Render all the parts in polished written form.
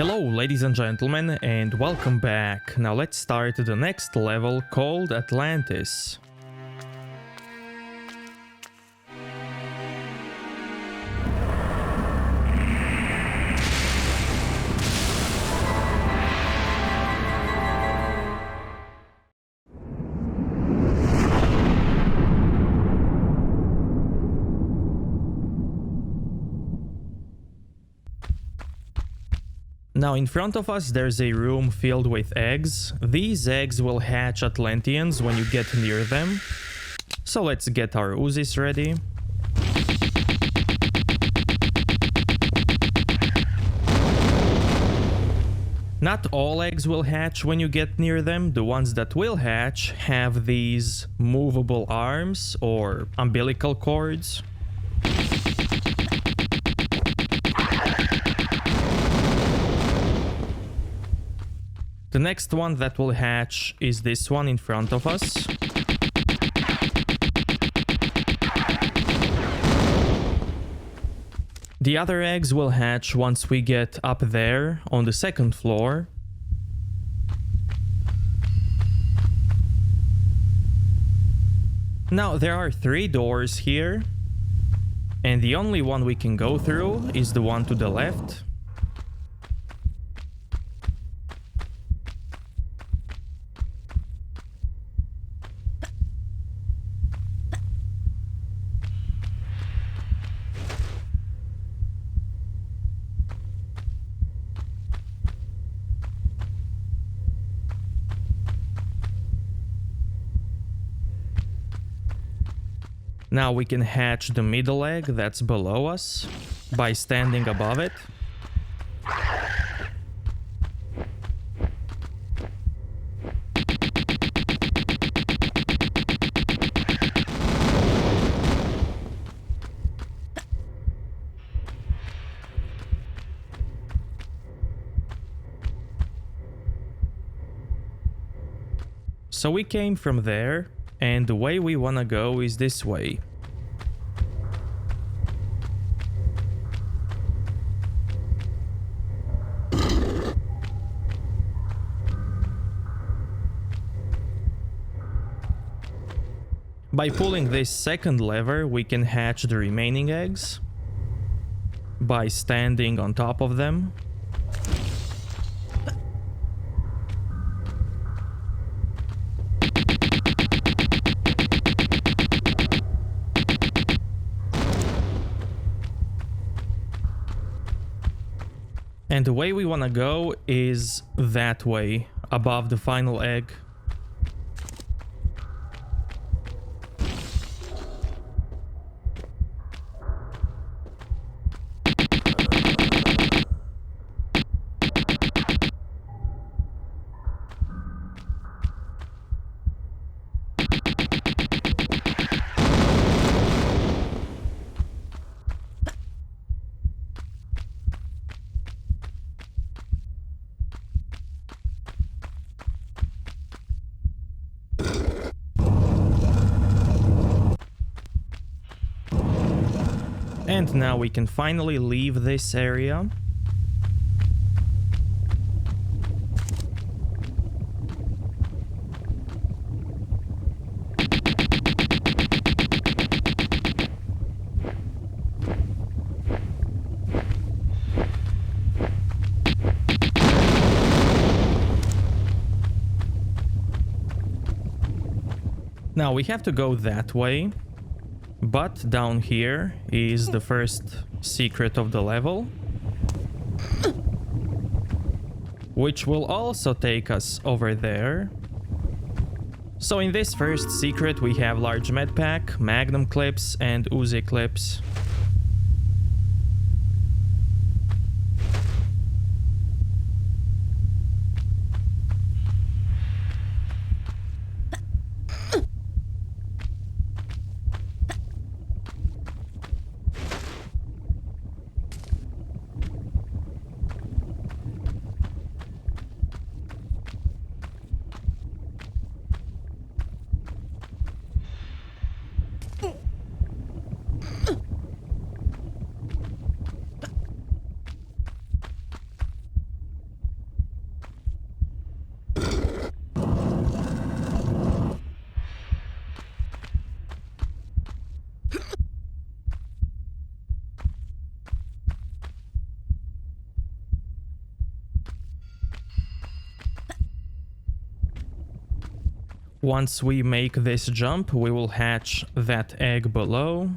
Hello ladies and gentlemen and welcome back. Now let's start the next level called Atlantis. Now in front of us there's a room filled with eggs. These eggs will hatch Atlanteans when you get near them. So let's get our Uzis ready. Not all eggs will hatch when you get near them. The ones that will hatch have these movable arms or umbilical cords. The next one that will hatch is this one in front of us. The other eggs will hatch once we get up there on the second floor. Now there are 3 doors here, and the only one we can go through is the one to the left. Now we can hatch the middle egg that's below us by standing above it. So we came from there, and the way we wanna go is this way. By pulling this second lever, we can hatch the remaining eggs by standing on top of them. And the way we want to go is that way, above the final egg. And now we can finally leave this area. Now we have to go that way. But down here is the first secret of the level, which will also take us over there. So in this first secret we have large medpack, magnum clips and Uzi clips. Once we make this jump, we will hatch that egg below.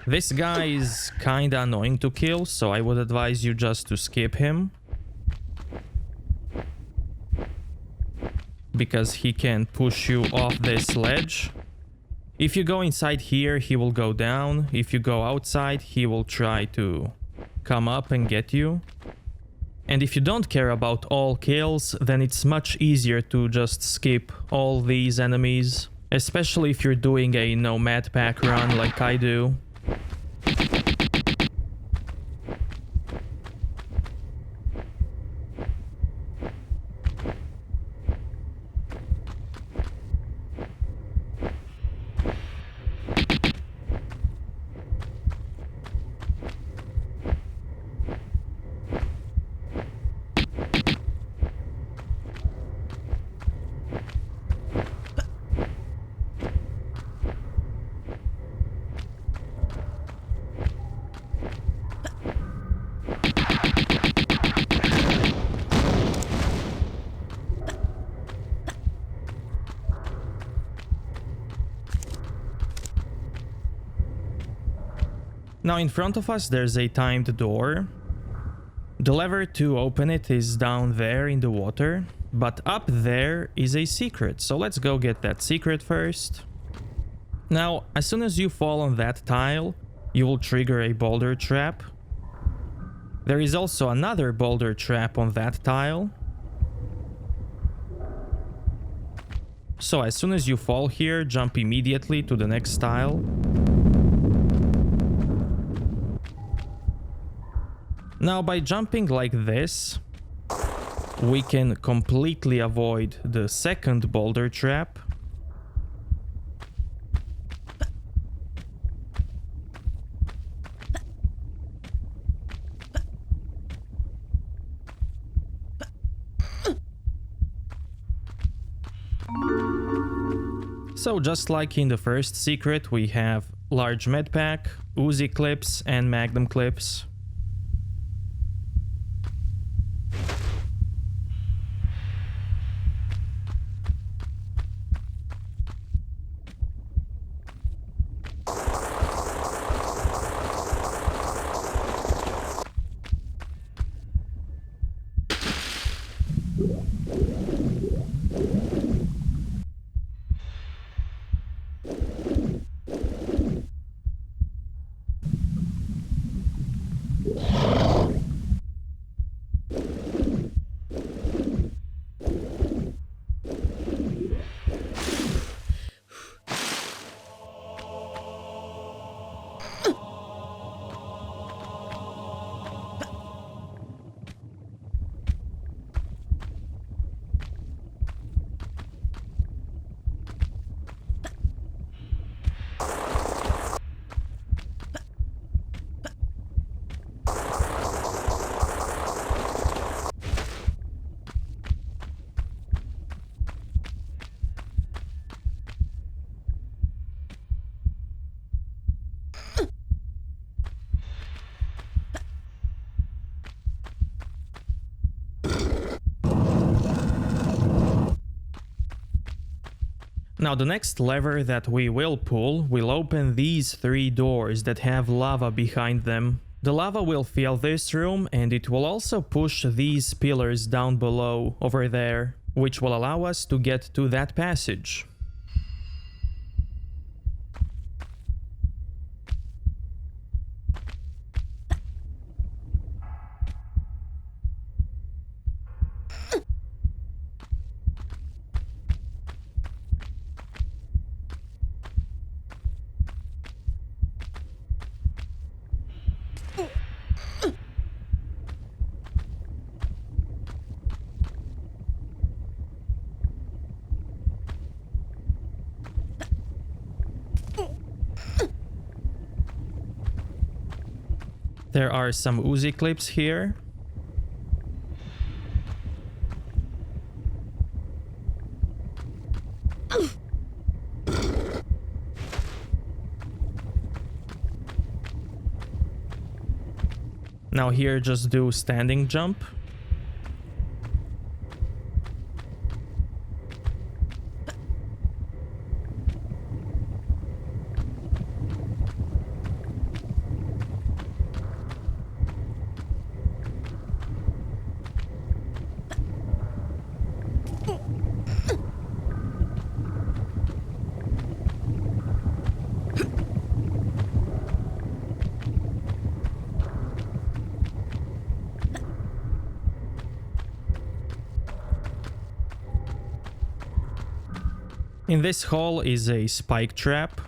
This guy is kinda annoying to kill, so I would advise you just to skip him. Because he can push you off this ledge. If you go inside here, he will go down. If you go outside, he will try to come up and get you. And if you don't care about all kills, then it's much easier to just skip all these enemies. Especially if you're doing a no Medpack run like I do. Now in front of us there's a timed door. The lever to open it is down there in the water, but up there is a secret, so let's go get that secret first. Now, as soon as you fall on that tile, you will trigger a boulder trap. There is also another boulder trap on that tile. So as soon as you fall here, jump immediately to the next tile. Now, by jumping like this, we can completely avoid the second boulder trap. So just like in the first secret, we have large medpack, Uzi clips, and magnum clips. Now the next lever that we will pull will open these 3 doors that have lava behind them. The lava will fill this room and it will also push these pillars down below over there, which will allow us to get to that passage. There are some Uzi clips here. Now here just do standing jump. In this hall is a spike trap.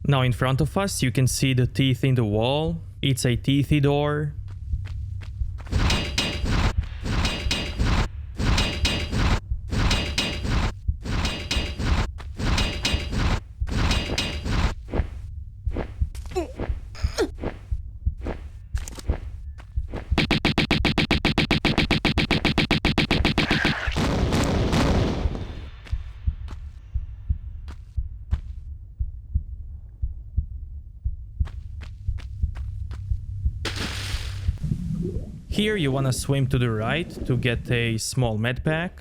Now in front of us you can see the teeth in the wall. It's a teethy door. Here you want to swim to the right to get a small medpack.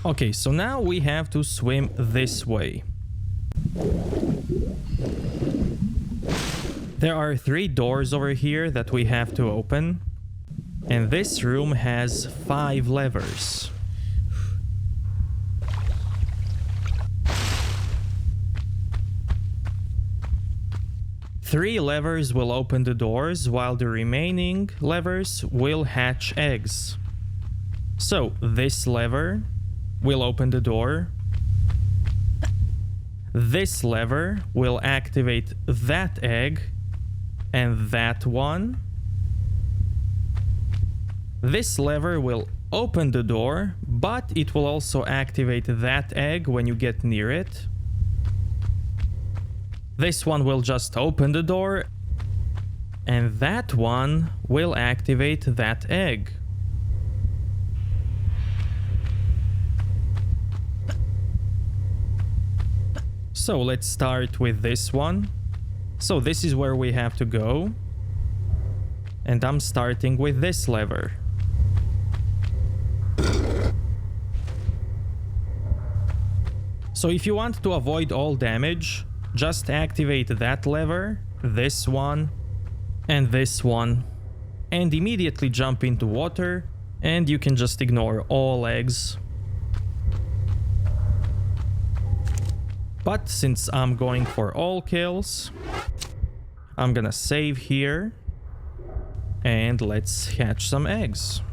Okay, so now we have to swim this way. There are 3 doors over here that we have to open, and this room has 5 levers. Three levers will open the doors, while the remaining levers will hatch eggs. So this lever will open the door. This lever will activate that egg, and that one. This lever will open the door, but it will also activate that egg when you get near it. This one will just open the door, and that one will activate that egg. So let's start with this one. So this is where we have to go. And I'm starting with this lever. So if you want to avoid all damage, just activate that lever, this one, and this one, and immediately jump into water, and you can just ignore all eggs. But since I'm going for all kills, I'm gonna save here, and let's hatch some eggs.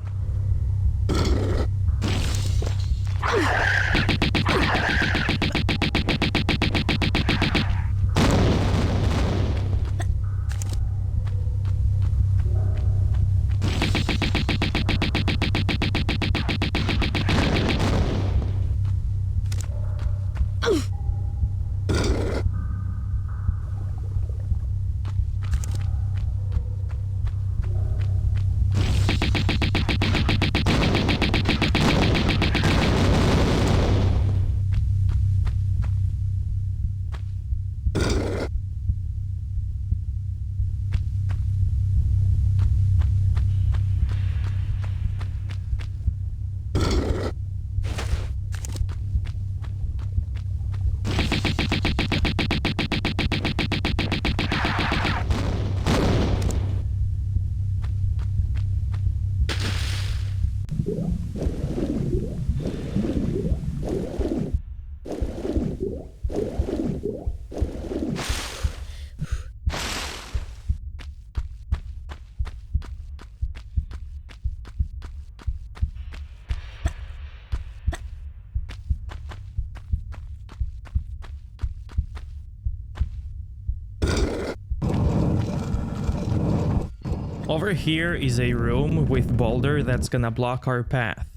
Over here is a room with boulder that's gonna block our path.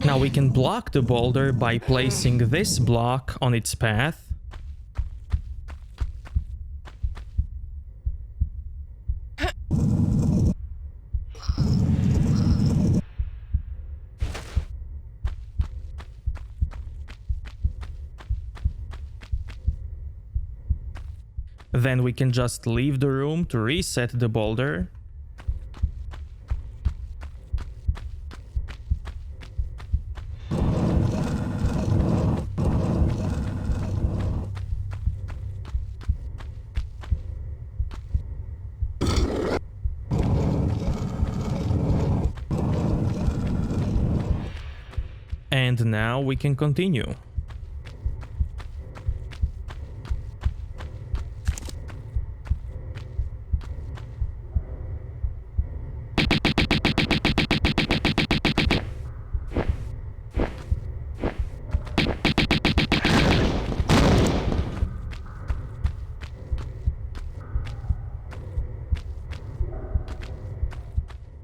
Now we can block the boulder by placing this block on its path. Then we can just leave the room to reset the boulder. And now we can continue.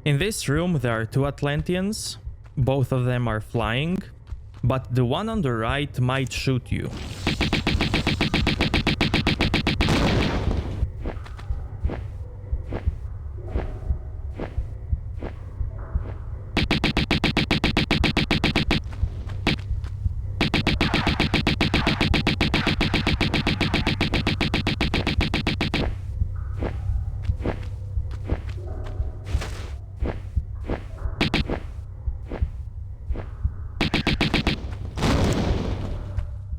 In this room there are two Atlanteans. Both of them are flying, but the one on the right might shoot you.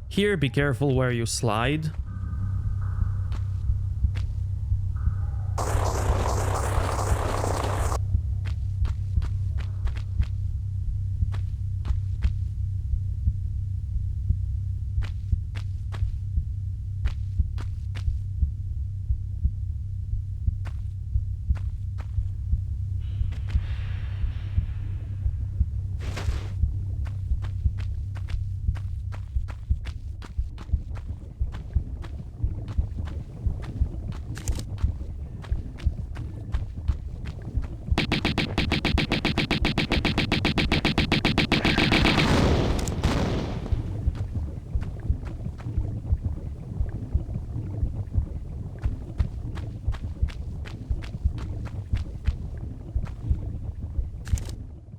Here, be careful where you slide.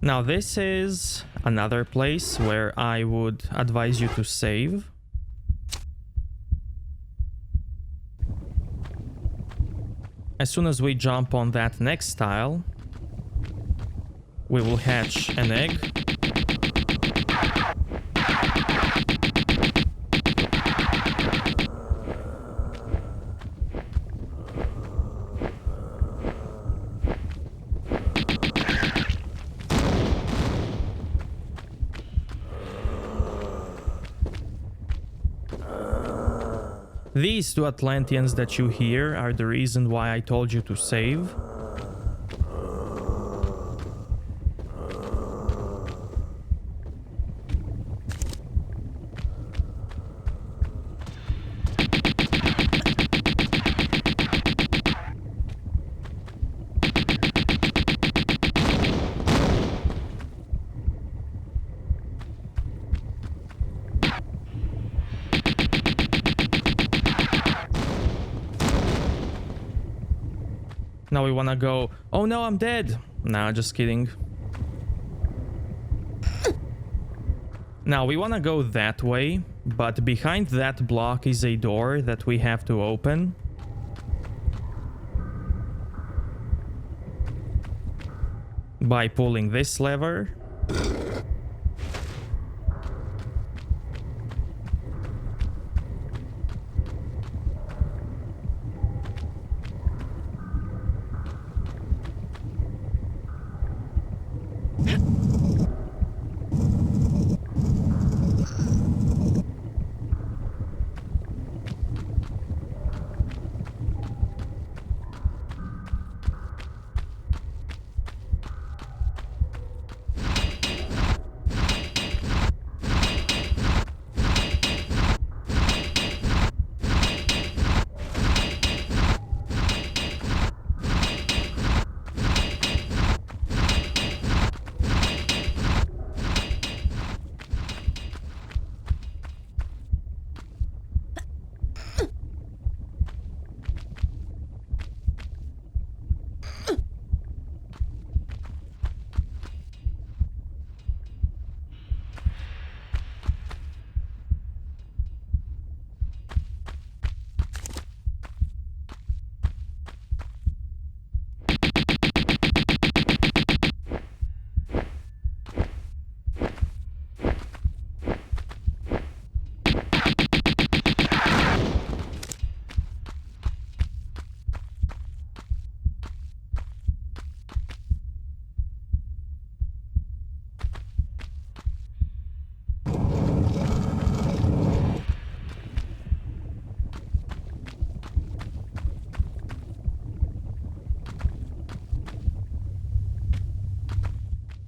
Now this is another place where I would advise you to save. As soon as we jump on that next tile, we will hatch an egg. These two Atlanteans that you hear are the reason why I told you to save. Now we wanna go... Oh no, I'm dead! Nah, just kidding. Now we wanna go that way, but behind that block is a door that we have to open. By pulling this lever.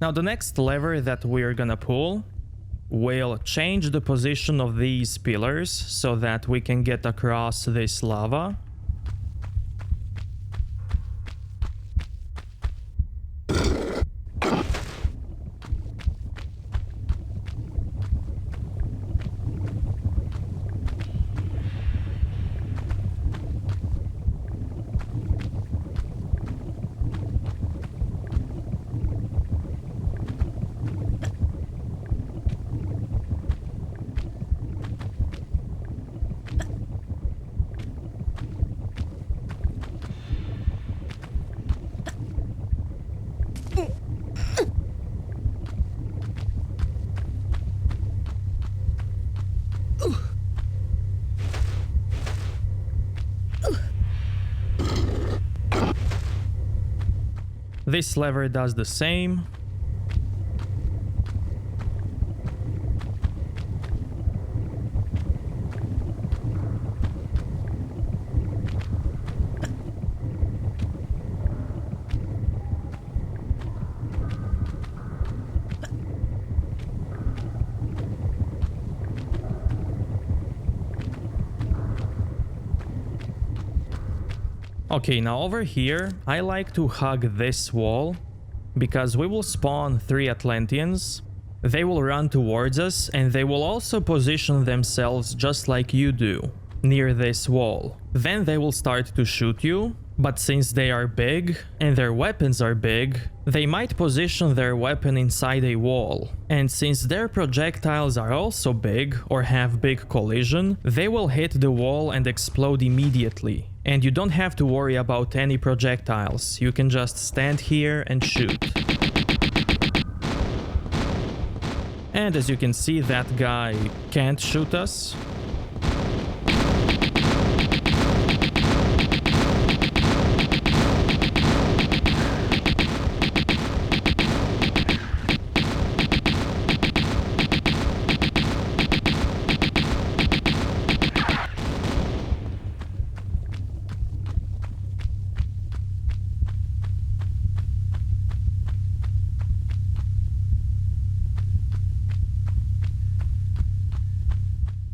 Now the next lever that we're gonna pull will change the position of these pillars so that we can get across this lava. This lever does the same. Okay, now over here, I like to hug this wall, because we will spawn 3 Atlanteans. They will run towards us, and they will also position themselves just like you do, near this wall. Then they will start to shoot you, but since they are big, and their weapons are big, they might position their weapon inside a wall. And since their projectiles are also big, or have big collision, they will hit the wall and explode immediately. And you don't have to worry about any projectiles, you can just stand here and shoot. And as you can see, that guy can't shoot us.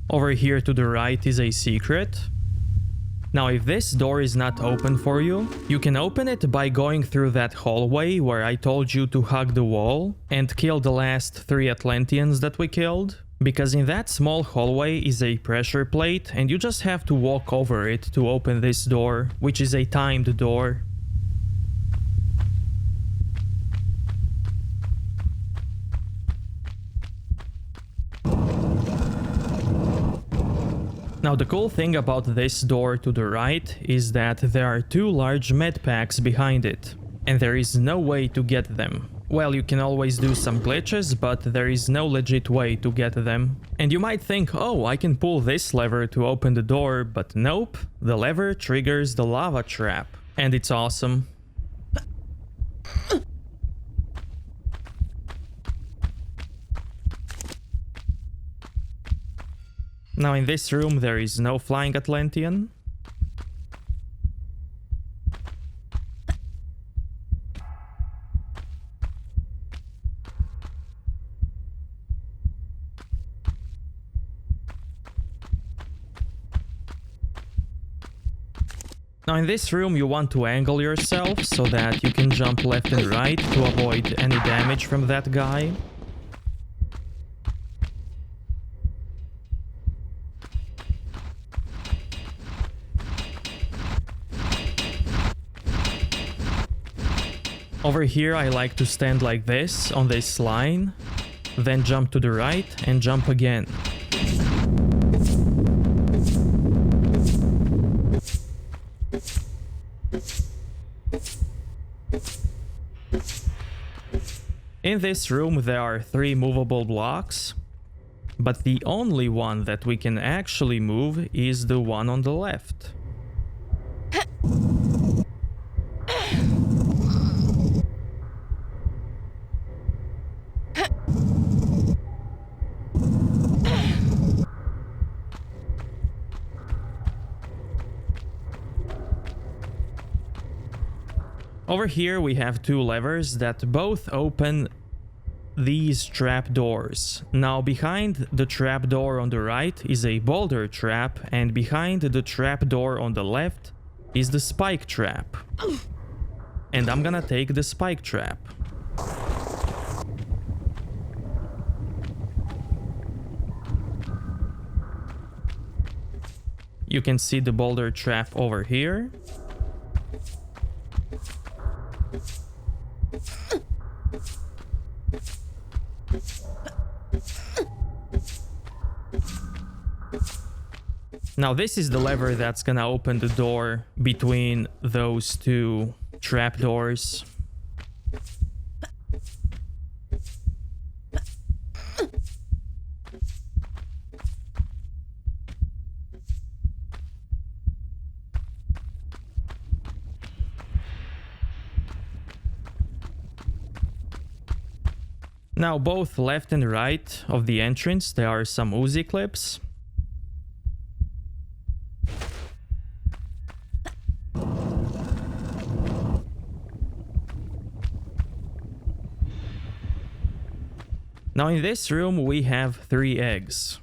Over here to the right is a secret. Now if this door is not open for you, you can open it by going through that hallway where I told you to hug the wall and kill the last 3 Atlanteans that we killed. Because in that small hallway is a pressure plate and you just have to walk over it to open this door, which is a timed door. Now the cool thing about this door to the right is that there are 2 large medipacks behind it, and there is no way to get them. Well, you can always do some glitches, but there is no legit way to get them. And you might think, oh, I can pull this lever to open the door, but nope, the lever triggers the lava trap, and it's awesome. Now in this room there is no flying Atlantean. Now in this room you want to angle yourself so that you can jump left and right to avoid any damage from that guy. Over here I like to stand like this on this line, then jump to the right and jump again. In this room there are 3 movable blocks, but the only one that we can actually move is the one on the left. Over here we have 2 levers that both open these trapdoors. Now behind the trapdoor on the right is a boulder trap, and behind the trapdoor on the left is the spike trap. And I'm gonna take the spike trap. You can see the boulder trap over here. Now this is the lever that's gonna open the door between those two trapdoors. Now both left and right of the entrance there are some Uzi clips. Now in this room we have 3 eggs.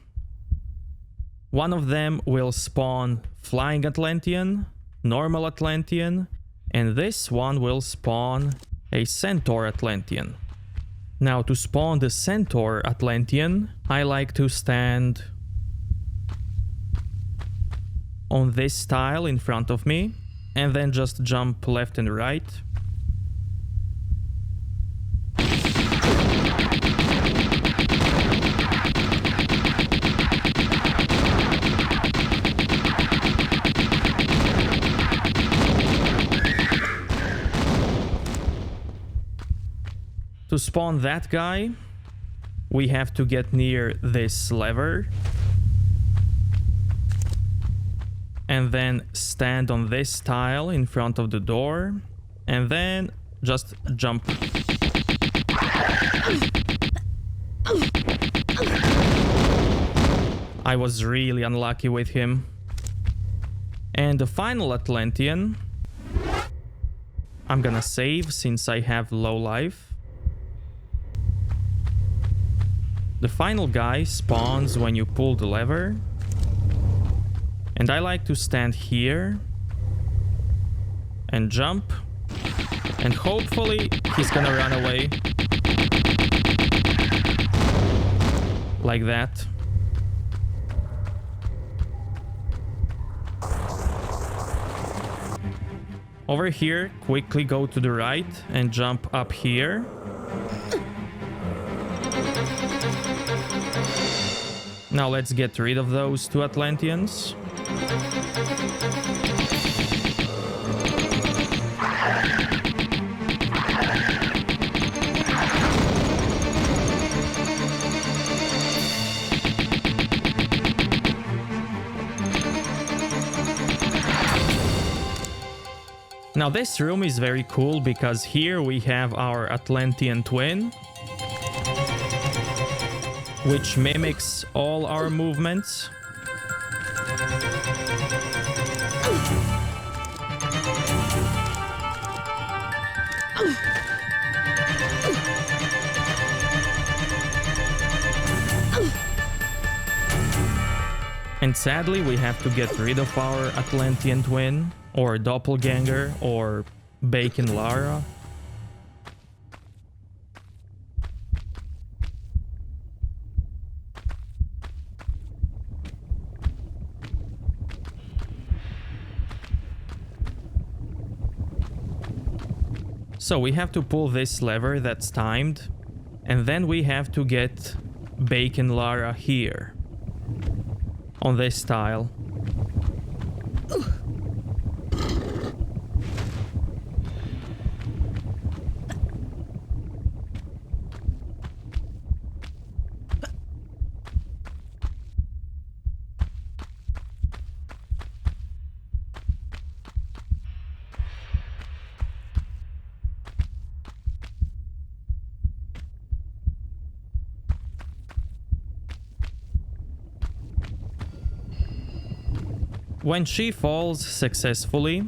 One of them will spawn Flying Atlantean, Normal Atlantean, and this one will spawn a Centaur Atlantean. Now to spawn the Centaur Atlantean, I like to stand on this tile in front of me and then just jump left and right. To spawn that guy, we have to get near this lever and then stand on this tile in front of the door and then just jump. I was really unlucky with him. And the final Atlantean, I'm gonna save since I have low life. The final guy spawns when you pull the lever. And I like to stand here and jump. And hopefully he's gonna run away. Like that. Over here, quickly go to the right and jump up here. Now let's get rid of those 2 Atlanteans. Now this room is very cool because here we have our Atlantean twin, which mimics all our movements. And sadly, we have to get rid of our Atlantean twin, or doppelganger, or Bacon Lara. So we have to pull this lever that's timed, and then we have to get Bacon Lara here, on this tile. When she falls successfully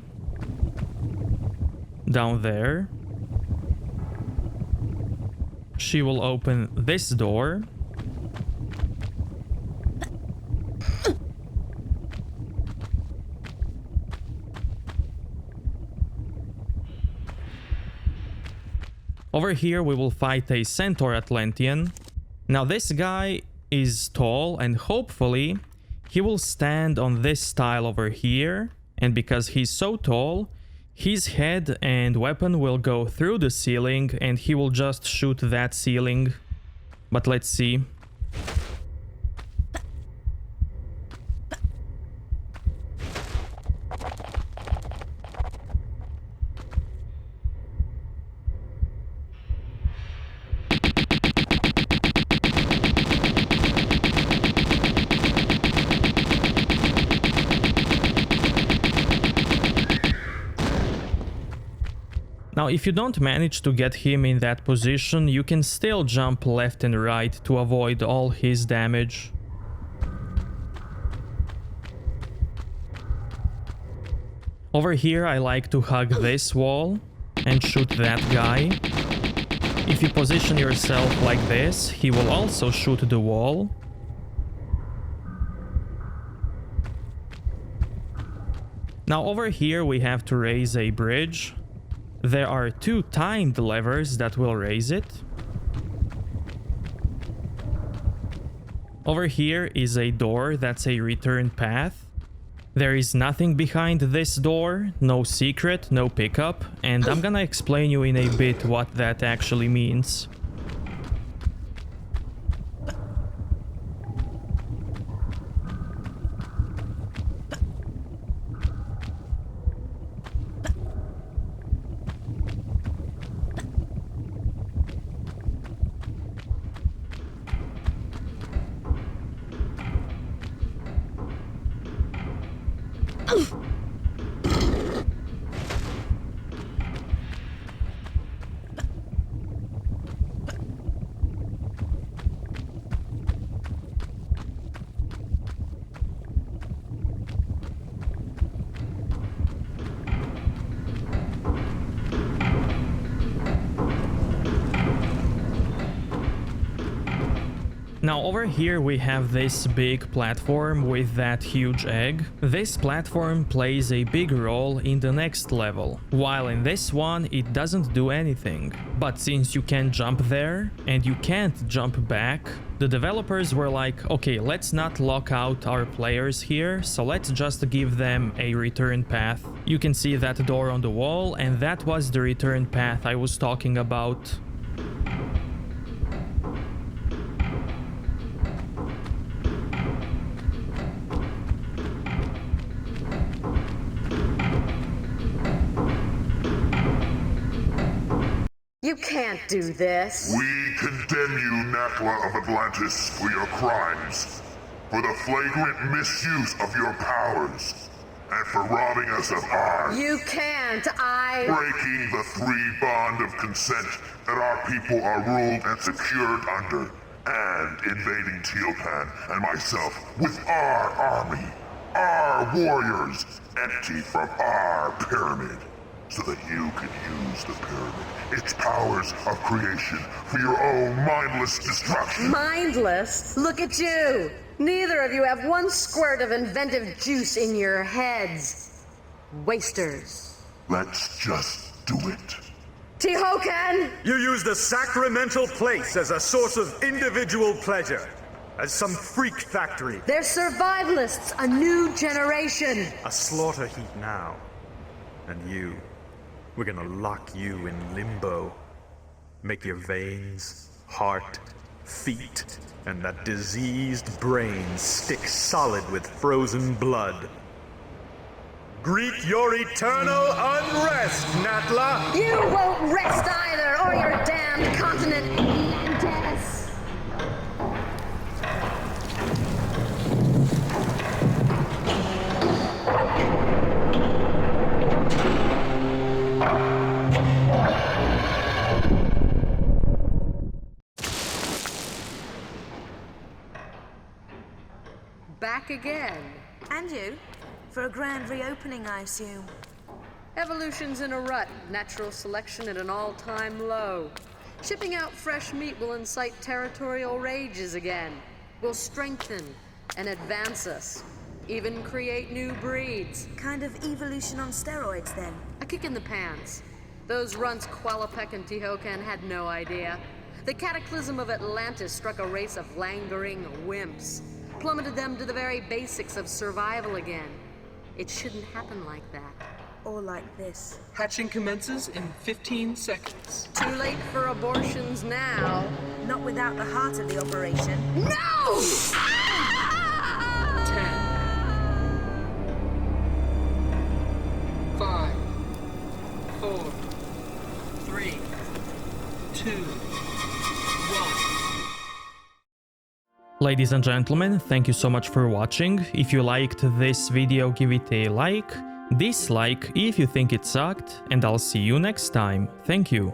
down there, she will open this door. Over here we will fight a centaur Atlantean. Now this guy is tall and hopefully he will stand on this tile over here, and because he's so tall, his head and weapon will go through the ceiling and he will just shoot that ceiling. But let's see. Now, if you don't manage to get him in that position, you can still jump left and right to avoid all his damage. Over here, I like to hug this wall and shoot that guy. If you position yourself like this, he will also shoot the wall. Now, over here, we have to raise a bridge. There are 2 timed levers that will raise it. Over here is a door that's a return path. There is nothing behind this door, no secret, no pickup, and I'm gonna explain you in a bit what that actually means. Now over here we have this big platform with that huge egg. This platform plays a big role in the next level, while in this one it doesn't do anything. But since you can jump there and you can't jump back, the developers were like, okay, let's not lock out our players here, so let's just give them a return path. You can see that door on the wall, and that was the return path I was talking about. You can't do this. We condemn you, Natla of Atlantis, for your crimes, for the flagrant misuse of your powers, and for robbing us of ours. You can't, Breaking the 3 bond of consent that our people are ruled and secured under, and invading Tealpan and myself with our army, our warriors, empty from our pyramid, so that you can use the pyramid, its powers of creation, for your own mindless destruction. Mindless? Look at you! Neither of you have 1 squirt of inventive juice in your heads. Wasters. Let's just do it. Tehokan! You use the sacramental place as a source of individual pleasure, as some freak factory. They're survivalists, a new generation. A slaughter heap now. And you, we're gonna lock you in limbo. Make your veins, heart, feet, and that diseased brain stick solid with frozen blood. Greet your eternal unrest, Natla! You won't rest either, or your damned continent, Atlantis! Back again. And you? For a grand reopening, I assume. Evolution's in a rut. Natural selection at an all-time low. Shipping out fresh meat will incite territorial rages again. Will strengthen and advance us. Even create new breeds. Kind of evolution on steroids, then. A kick in the pants. Those runts Qualopec and Tehocan had no idea. The cataclysm of Atlantis struck a race of languoring wimps. Plummeted them to the very basics of survival again. It shouldn't happen like that. Or like this. Hatching commences in 15 seconds. Too late for abortions now. Not without the heart of the operation. No! 10, 5, 4, 3, 2, 1. Ladies and gentlemen, thank you so much for watching. If you liked this video, give it a like, dislike if you think it sucked, and I'll see you next time. Thank you.